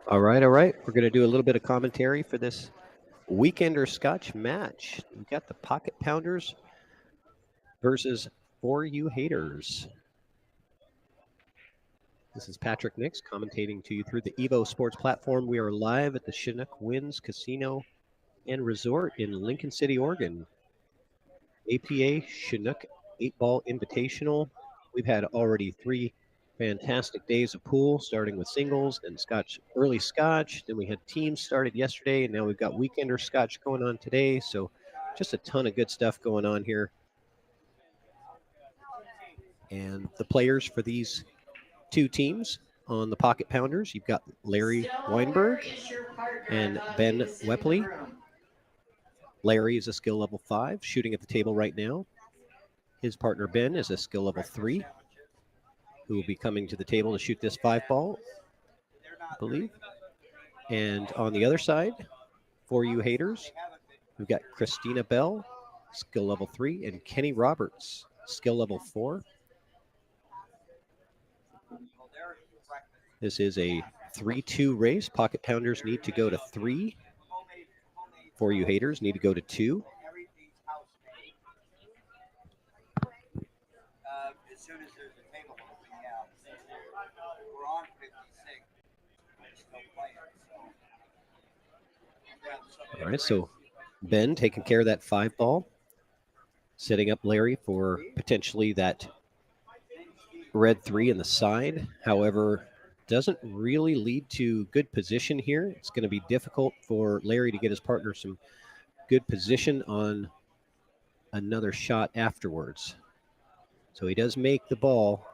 All right, all right. We're going to do a little bit of commentary for this Weekender Scotch match. We got the Pocket Pounders versus 4U Haters. This is Patrick Nix commentating to you through the EvoSports platform. We are live at the Chinook Winds Casino and Resort in Lincoln City, Oregon. APA Chinook 8-Ball Invitational. We've had already 3 fantastic days of pool, starting with singles, then Scotch, early Scotch. Then we had teams started yesterday, and now we've got weekender Scotch going on today. So just a ton of good stuff going on here. And the players for these 2 teams on the Pocket Pounders, you've got Larry Weinberg and Ben Wepley. Larry is a skill level 5, shooting at the table right now. His partner Ben is a skill level 3, who will be coming to the table to shoot this 5-ball, I believe. And on the other side, 4U Haters, we've got Christina Bell, skill level 3, and Kenny Roberts, skill level 4. This is a 3-2 race. Pocket Pounders need to go to 3. 4U Haters need to go to 2. As soon as there's a table open, yeah. We're on 56. We're still playing. All right, so Ben taking care of that 5-ball, setting up Larry for potentially that red 3 in the side. However, doesn't really lead to good position here. It's going to be difficult for Larry to get his partner some good position on another shot afterwards. So he does make the ball,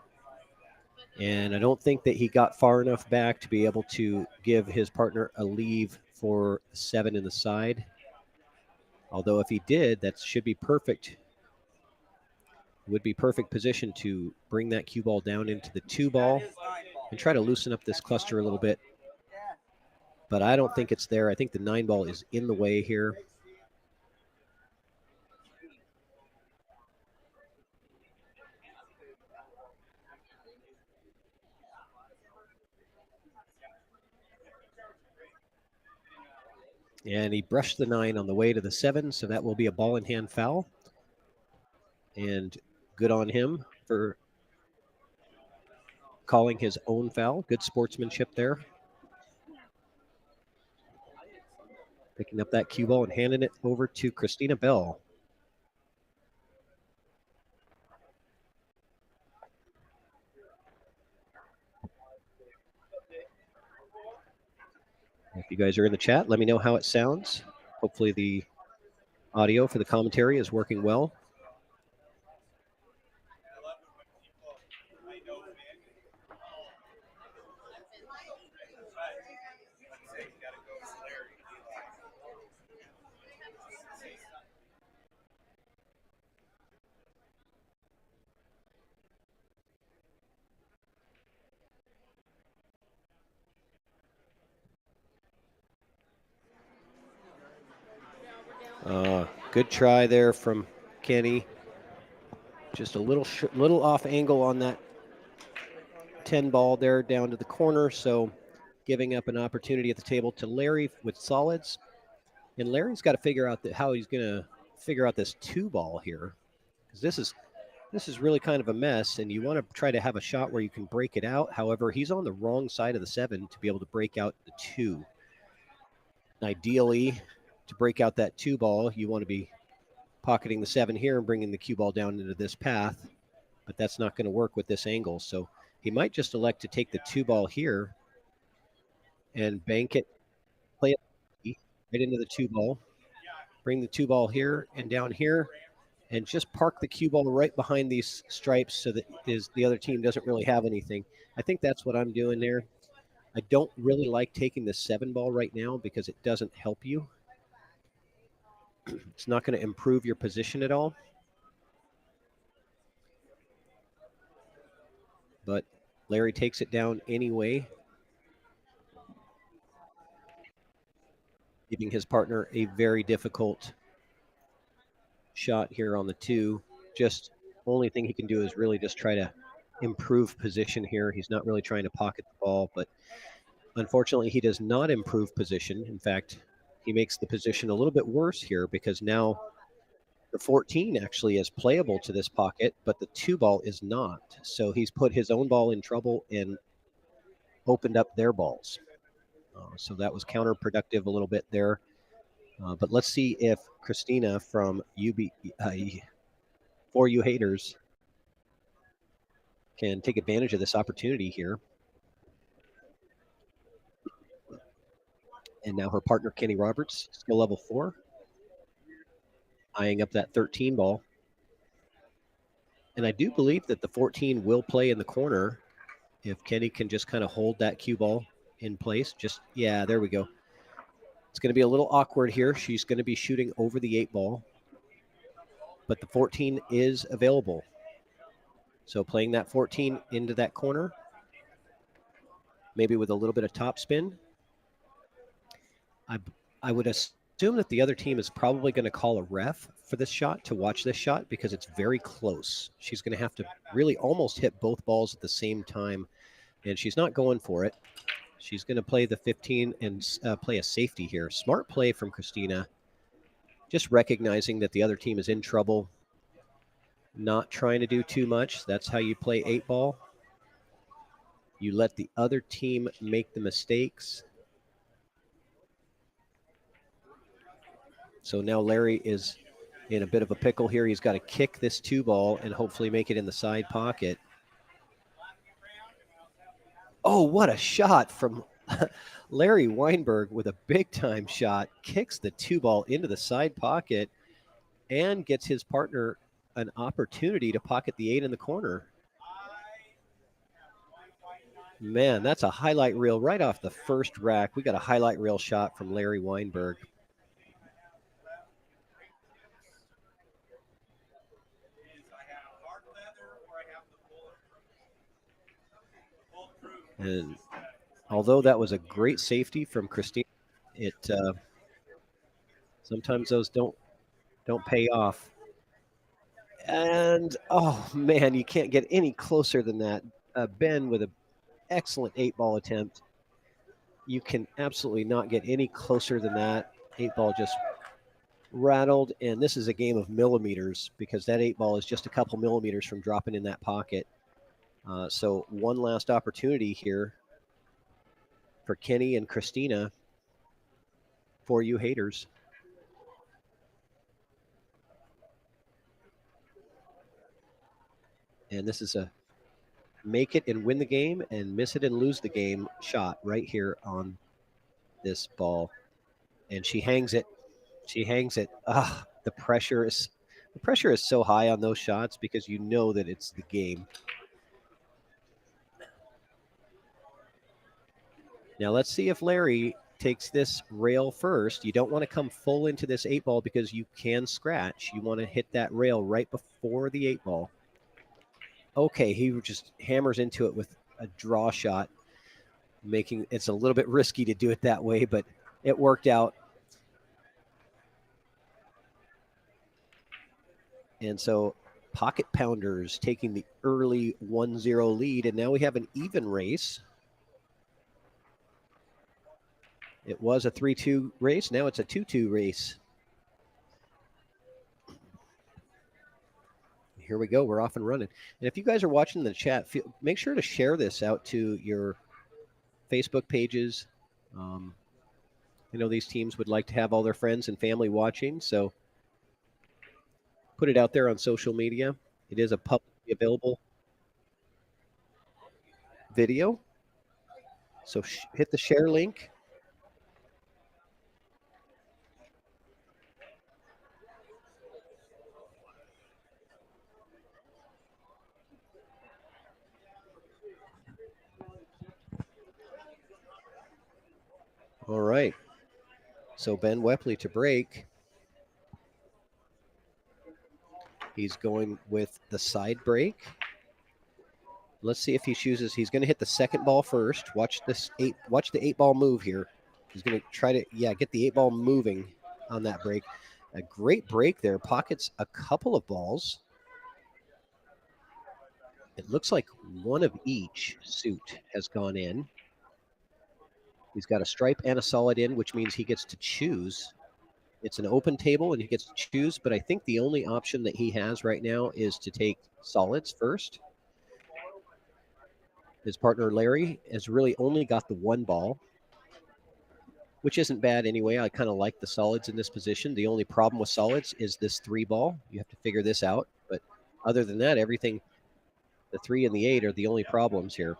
and I don't think that he got far enough back to be able to give his partner a leave for 7 in the side. Although if he did, that should be perfect. Would be perfect position to bring that cue ball down into the 2-ball and try to loosen up this cluster a little bit. But I don't think it's there. I think the 9-ball is in the way here. And he brushed the 9 on the way to the 7, so that will be a ball in hand foul. And good on him for calling his own foul. Good sportsmanship there. Picking up that cue ball and handing it over to Christina Bell. If you guys are in the chat, let me know how it sounds. Hopefully the audio for the commentary is working well. Good try there from Kenny. Just a little off angle on that 10-ball there down to the corner. So giving up an opportunity at the table to Larry with solids. And Larry's got to figure out how he's going to figure out this 2-ball here. Because this is really kind of a mess, and you want to try to have a shot where you can break it out. However, he's on the wrong side of the 7 to be able to break out the 2. Ideally, to break out that 2-ball, you want to be pocketing the 7 here and bringing the cue ball down into this path, but that's not going to work with this angle. So he might just elect to take the 2-ball here and bank it, play it right into the 2-ball, bring the 2-ball here and down here, and just park the cue ball right behind these stripes so that the other team doesn't really have anything. I think that's what I'm doing there. I don't really like taking the 7-ball right now because it doesn't help you. It's not going to improve your position at all. But Larry takes it down anyway, giving his partner a very difficult shot here on the 2. Just only thing he can do is really just try to improve position here. He's not really trying to pocket the ball, but unfortunately he does not improve position. In fact, he makes the position a little bit worse here because now the 14 actually is playable to this pocket, but the 2-ball is not. So he's put his own ball in trouble, and opened up their balls. So that was counterproductive a little bit there. But let's see if Christina from 4UH8ER can take advantage of this opportunity here. And now her partner, Kenny Roberts, skill level 4, eyeing up that 13 ball. And I do believe that the 14 will play in the corner if Kenny can just kind of hold that cue ball in place. Yeah, there we go. It's going to be a little awkward here. She's going to be shooting over the 8 ball, but the 14 is available. So playing that 14 into that corner, maybe with a little bit of top spin. I would assume that the other team is probably going to call a ref for this shot to watch this shot because it's very close. She's going to have to really almost hit both balls at the same time, and she's not going for it. She's going to play the 15 and play a safety here. Smart play from Christina, just recognizing that the other team is in trouble, not trying to do too much. That's how you play 8 ball. You let the other team make the mistakes. So now Larry is in a bit of a pickle here. He's got to kick this 2 ball and hopefully make it in the side pocket. Oh, what a shot from Larry Weinberg with a big-time shot. Kicks the 2 ball into the side pocket and gets his partner an opportunity to pocket the 8 in the corner. Man, that's a highlight reel right off the first rack. We got a highlight reel shot from Larry Weinberg. And although that was a great safety from Christine, it sometimes those don't pay off. And oh man, you can't get any closer than that. Ben with an excellent 8 ball attempt. You can absolutely not get any closer than that. 8 ball just rattled, and this is a game of millimeters because that 8 ball is just a couple millimeters from dropping in that pocket. So one last opportunity here for Kenny and Christina, 4UH8ER. And this is a make it and win the game and miss it and lose the game shot right here on this ball. And she hangs it. She hangs it. The pressure is so high on those shots because you know that it's the game. Now let's see if Larry takes this rail first. You don't want to come full into this 8 ball because you can scratch. You want to hit that rail right before the 8 ball. Okay, he just hammers into it with a draw shot, making it's a little bit risky to do it that way, but it worked out. And so Pocket Pounders taking the early 1-0 lead, and now we have an even race. It was a 3-2 race. Now it's a 2-2 race. Here we go. We're off and running. And if you guys are watching the chat, make sure to share this out to your Facebook pages. I know these teams would like to have all their friends and family watching, so put it out there on social media. It is a publicly available video. So hit the share link. All right. So Ben Wepley to break. He's going with the side break. Let's see if he chooses. He's going to hit the second ball first. Watch the 8 ball move here. He's going to try to, get the 8 ball moving on that break. A great break there. Pockets a couple of balls. It looks like one of each suit has gone in. He's got a stripe and a solid in, which means he gets to choose. It's an open table and he gets to choose, but I think the only option that he has right now is to take solids first. His partner Larry has really only got the one ball, which isn't bad anyway. I kind of like the solids in this position. The only problem with solids is this 3 ball. You have to figure this out. But other than that, everything, the 3 and the 8 are the only problems here.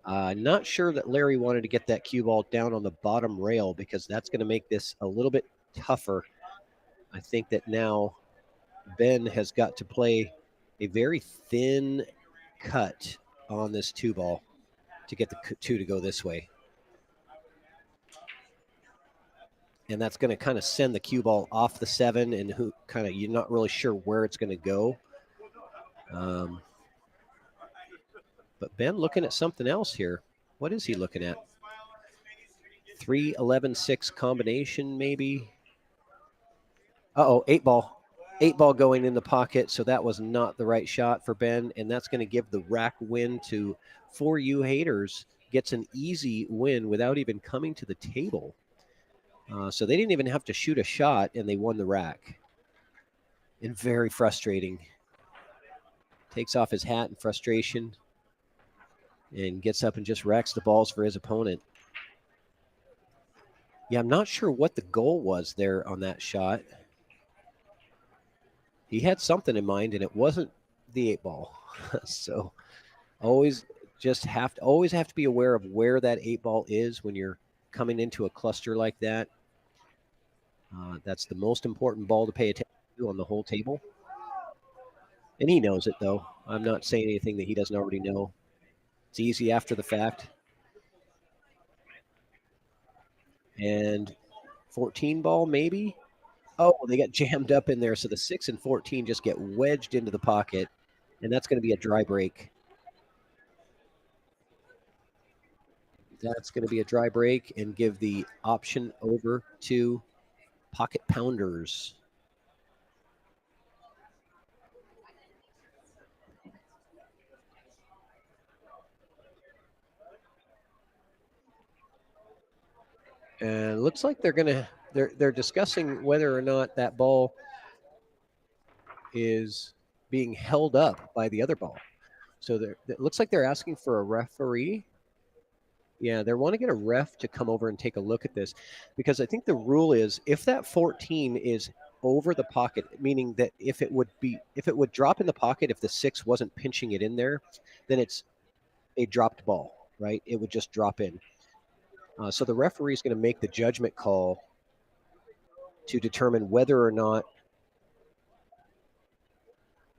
Not sure that Larry wanted to get that cue ball down on the bottom rail because that's going to make this a little bit tougher. I think that now Ben has got to play a very thin cut on this 2 ball to get the 2 to go this way. And that's going to kind of send the cue ball off the 7, and who kind of you're not really sure where it's going to go. But Ben looking at something else here. What is he looking at? 3, 11, 6 combination, maybe. 8 ball. 8 ball going in the pocket, so that was not the right shot for Ben, and that's going to give the rack win to 4UH8ER. Gets an easy win without even coming to the table. So they didn't even have to shoot a shot, and they won the rack. And very frustrating. Takes off his hat in frustration and gets up and just racks the balls for his opponent. Yeah, I'm not sure what the goal was there on that shot. He had something in mind, and it wasn't the 8 ball. So always have to be aware of where that 8 ball is when you're coming into a cluster like that. That's the most important ball to pay attention to on the whole table. And he knows it, though. I'm not saying anything that he doesn't already know. It's easy after the fact. And 14 ball, maybe? Oh, they got jammed up in there. So the 6 and 14 just get wedged into the pocket. And that's going to be a dry break. That's going to be a dry break and give the option over to pocket pounders. And it looks like they're discussing whether or not that ball is being held up by the other ball. So it looks like they're asking for a referee. Yeah, they want to get a ref to come over and take a look at this, because I think the rule is if that 14 is over the pocket, meaning that if it would drop in the pocket if the 6 wasn't pinching it in there, then it's a dropped ball, right? It would just drop in. So the referee is going to make the judgment call to determine whether or not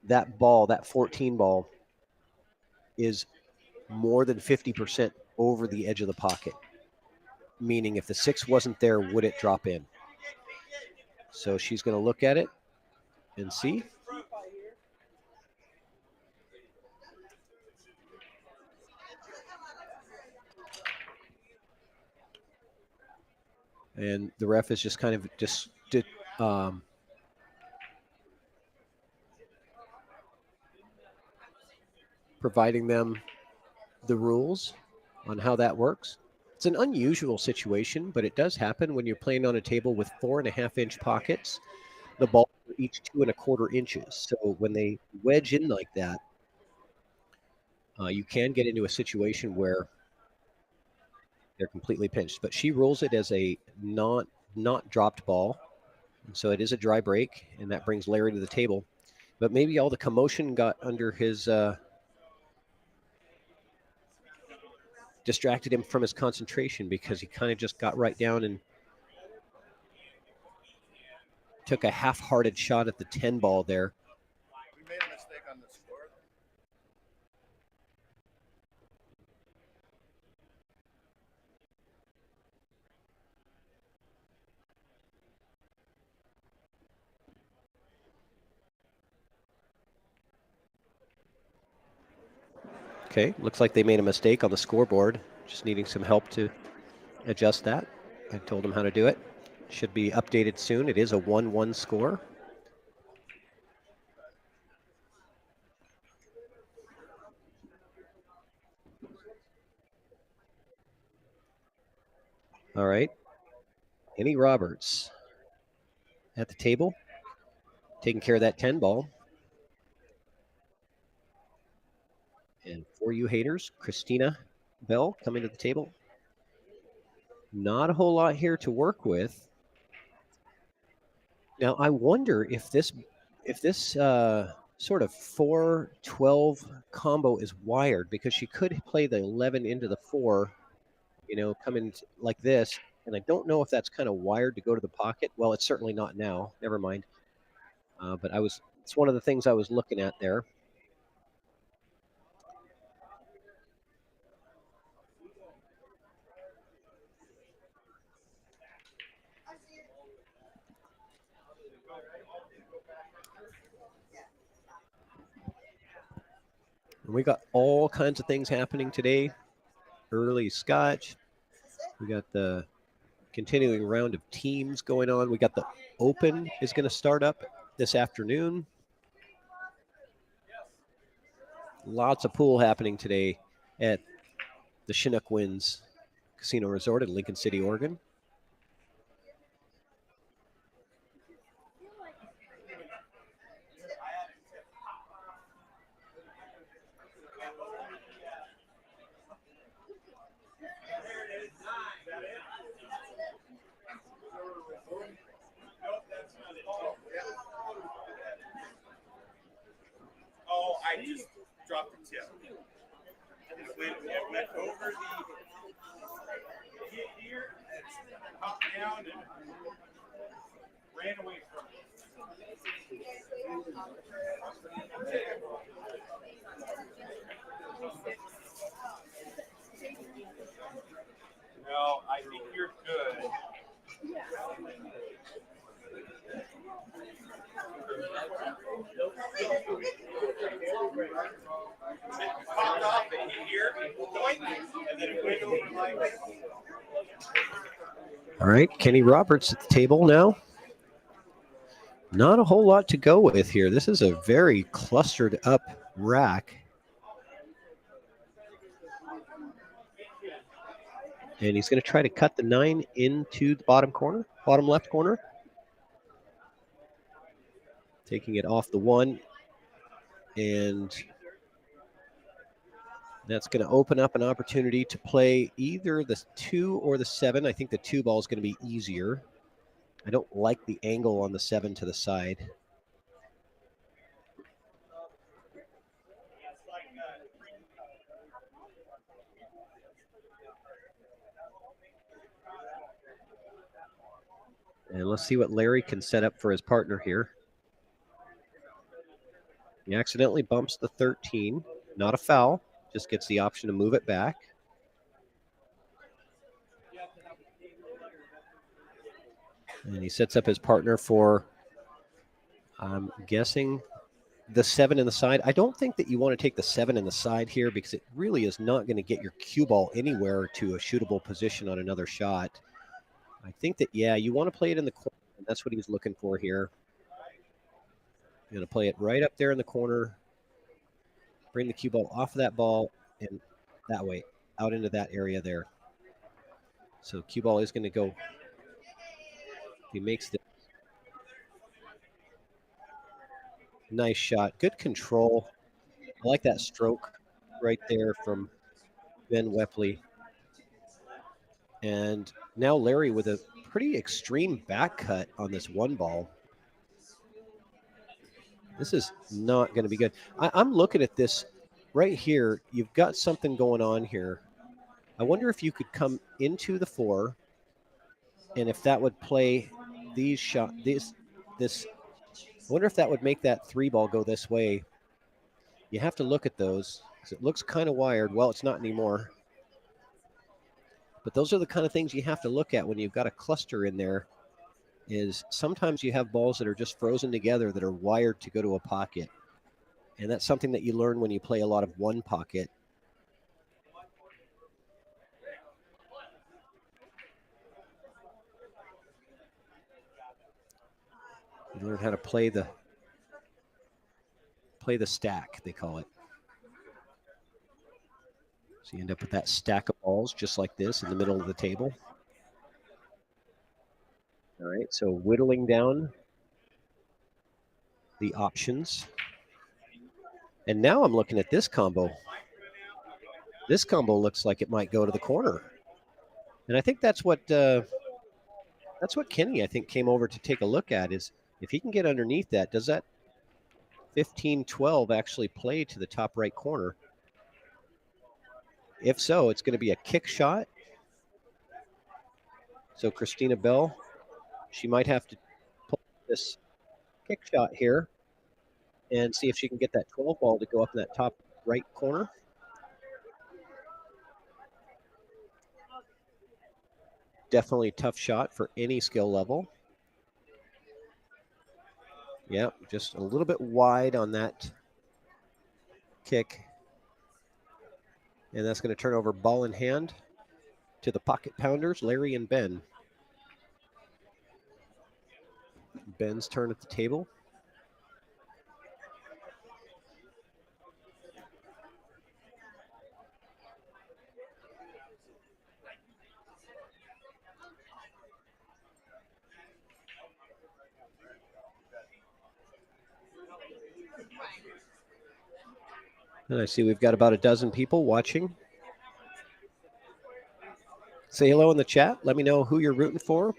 that ball, that 14 ball, is more than 50% over the edge of the pocket. Meaning if the 6 wasn't there, would it drop in? So she's going to look at it and see. And the ref is just kind of providing them the rules on how that works. It's an unusual situation, but it does happen when you're playing on a table with 4.5-inch pockets. The balls are each 2.25 inches. So when they wedge in like that, you can get into a situation where they're completely pinched. But she rules it as a not dropped ball. And so it is a dry break, and that brings Larry to the table. But maybe all the commotion got under his distracted him from his concentration, because he kind of just got right down and took a half-hearted shot at the 10 ball there. We made a mistake on the score. Okay, looks like they made a mistake on the scoreboard. Just needing some help to adjust that. I told them how to do it. Should be updated soon. It is a 1-1 score. All right. Annie Roberts at the table, taking care of that 10 ball. And for you haters, Christina Bell coming to the table. Not a whole lot here to work with. Now, I wonder if this sort of 4-12 combo is wired, because she could play the 11 into the 4, come in like this. And I don't know if that's kind of wired to go to the pocket. Well, it's certainly not now. Never mind. But it's one of the things I was looking at there. And we got all kinds of things happening today. Early Scotch. We got the continuing round of teams going on. We got the Open is going to start up this afternoon. Lots of pool happening today at the Chinook Winds Casino Resort in Lincoln City, Oregon. Oh, I just dropped the tip. It went over the here, up down, and ran away from it. No, I think you're good. Popped off and here, and then it went over like. All right, Kenny Roberts at the table now. Not a whole lot to go with here. This is a very clustered up rack. And he's going to try to cut the 9 into the bottom left corner. Taking it off the 1. And that's going to open up an opportunity to play either the 2 or the 7. I think the 2 ball is going to be easier. I don't like the angle on the 7 to the side. And let's see what Larry can set up for his partner here. He accidentally bumps the 13. Not a foul. Just gets the option to move it back. And he sets up his partner for, I'm guessing, the 7 in the side. I don't think that you want to take the 7 in the side here, because it really is not going to get your cue ball anywhere to a shootable position on another shot. I think that, you want to play it in the corner. And that's what he was looking for here. You're going to play it right up there in the corner. Bring the cue ball off of that ball and that way, out into that area there. So cue ball is going to go. He makes the nice shot. Good control. I like that stroke right there from Ben Wepley. And now Larry with a pretty extreme back cut on this 1 ball. This is not going to be good. I'm looking at this right here. You've got something going on here. I wonder if you could come into the 4, and if that would play these shot. This. I wonder if that would make that 3 ball go this way. You have to look at those, because it looks kind of wired. Well, it's not anymore. But those are the kind of things you have to look at when you've got a cluster in there. Is sometimes you have balls that are just frozen together that are wired to go to a pocket. And that's something that you learn when you play a lot of 1 pocket. You learn how to play the stack, they call it. So you end up with that stack of balls just like this in the middle of the table. All right, so whittling down the options. And now I'm looking at this combo. This combo looks like it might go to the corner. And I think that's what Kenny, I think, came over to take a look at, is if he can get underneath that, does that 15-12 actually play to the top right corner? If so, it's going to be a kick shot. So Christina Bell, she might have to pull this kick shot here and see if she can get that 12 ball to go up in that top right corner. Definitely a tough shot for any skill level. Yeah, just a little bit wide on that kick. And that's going to turn over ball in hand to the pocket pounders, Larry and Ben. Ben's turn at the table. And I see we've got about a dozen people watching. Say hello in the chat. Let me know who you're rooting for.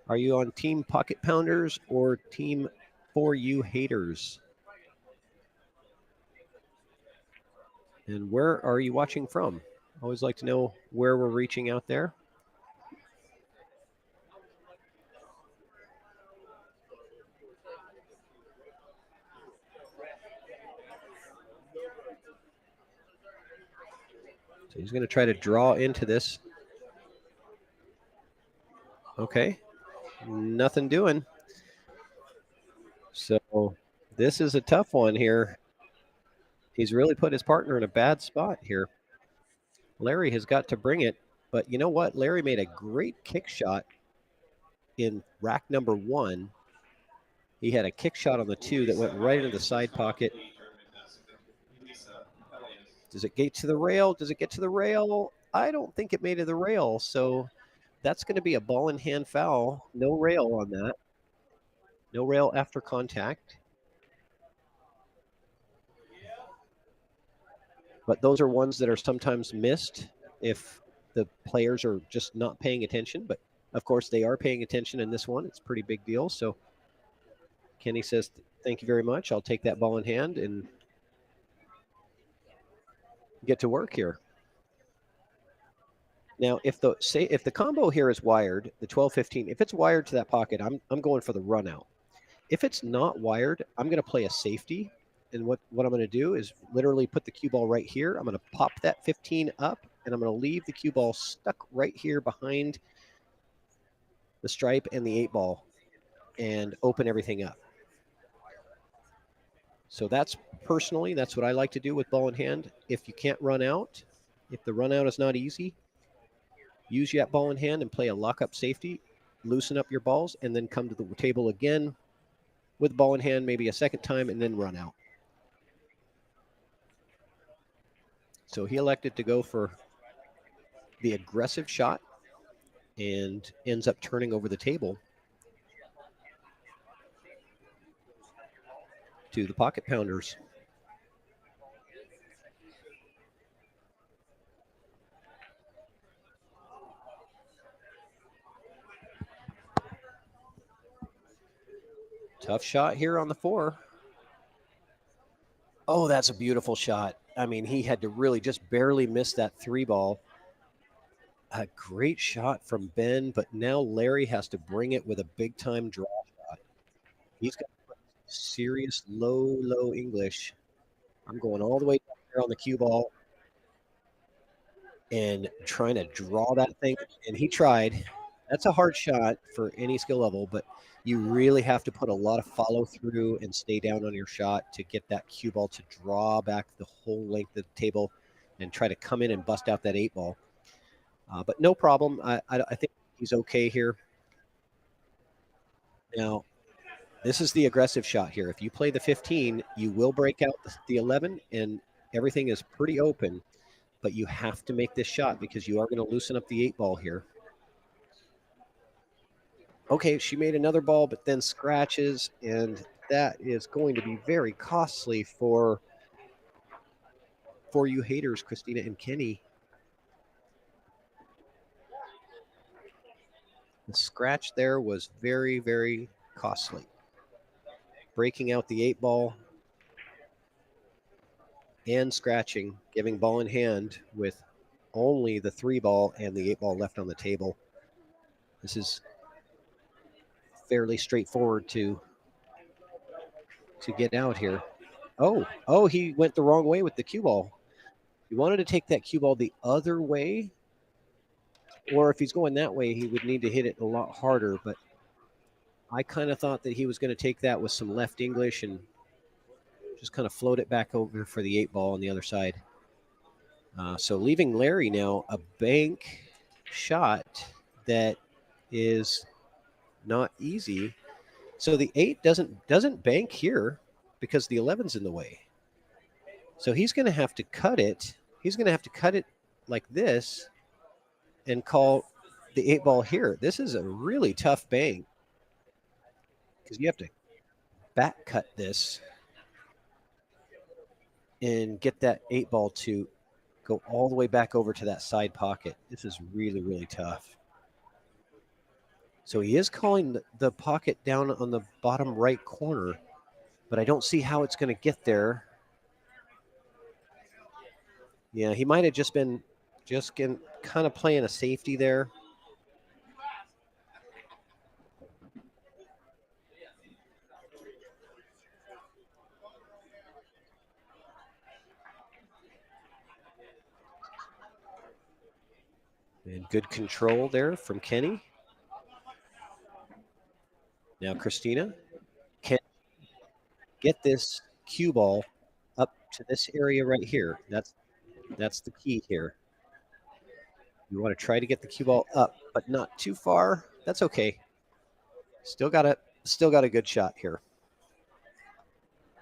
Are you on Team Pocket Pounders or Team 4UH8ERs? And where are you watching from? Always like to know where we're reaching out there. So he's going to try to draw into this. Okay, nothing doing. So this is a tough one here. He's really put his partner in a bad spot here. Larry has got to bring it, but you know what? Larry made a great kick shot in rack number 1. He had a kick shot on the 2 that went right into the side pocket. Does it get to the rail? Does it get to the rail? I don't think it made it to the rail. So that's going to be a ball in hand foul. No rail on that. No rail after contact. But those are ones that are sometimes missed if the players are just not paying attention. But of course, they are paying attention in this one. It's a pretty big deal. So Kenny says, thank you very much. I'll take that ball in hand and get to work here. Now, if the combo here is wired, the 12-15, if it's wired to that pocket, I'm going for the run out. If it's not wired, I'm going to play a safety. And what I'm going to do is literally put the cue ball right here. I'm going to pop that 15 up, and I'm going to leave the cue ball stuck right here behind the stripe and the 8 ball and open everything up. So that's what I like to do with ball in hand. If you can't run out, if the run out is not easy, use that ball in hand and play a lock-up safety, loosen up your balls, and then come to the table again with ball in hand maybe a second time and then run out. So he elected to go for the aggressive shot and ends up turning over the table to the pocket pounders. Tough shot here on the 4. Oh, that's a beautiful shot. I mean, he had to really just barely miss that 3 ball. A great shot from Ben, but now Larry has to bring it with a big-time draw shot. He's got serious low English. I'm going all the way down there on the cue ball and trying to draw that thing, and he tried. That's a hard shot for any skill level, but you really have to put a lot of follow through and stay down on your shot to get that cue ball to draw back the whole length of the table and try to come in and bust out that 8 ball. But no problem. I think he's okay here. Now, this is the aggressive shot here. If you play the 15, you will break out the 11, and everything is pretty open. But you have to make this shot because you are going to loosen up the 8 ball here. Okay, she made another ball, but then scratches, and that is going to be very costly for For You Haters, Christina and Kenny. The scratch there was very, very costly. Breaking out the 8-ball and scratching, giving ball in hand with only the 3-ball and the 8-ball left on the table. This is fairly straightforward to get out here. Oh, he went the wrong way with the cue ball. He wanted to take that cue ball the other way, or if he's going that way, he would need to hit it a lot harder. But I kind of thought that he was going to take that with some left English and just kind of float it back over for the 8-ball on the other side. So leaving Larry now a bank shot that is not easy. So the 8 doesn't bank here because the 11's in the way. So he's going to have to cut it. He's going to have to cut it like this and call the 8-ball here. This is a really tough bank because you have to back cut this and get that 8-ball to go all the way back over to that side pocket. This is really, really tough. So he is calling the pocket down on the bottom right corner, but I don't see how it's going to get there. Yeah, he might have just been kind of playing a safety there. And good control there from Kenny. Now Christina can get this cue ball up to this area right here. That's the key here. You want to try to get the cue ball up, but not too far. That's okay. Still got a good shot here.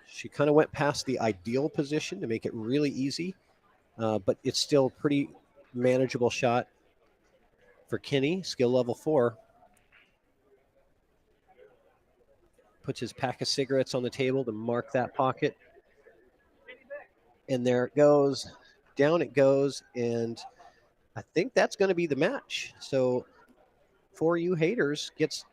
She kind of went past the ideal position to make it really easy, but it's still a pretty manageable shot for Kenny, skill level 4. Puts his pack of cigarettes on the table to mark that pocket. And there it goes. Down it goes. And I think that's going to be the match. So 4U Haters gets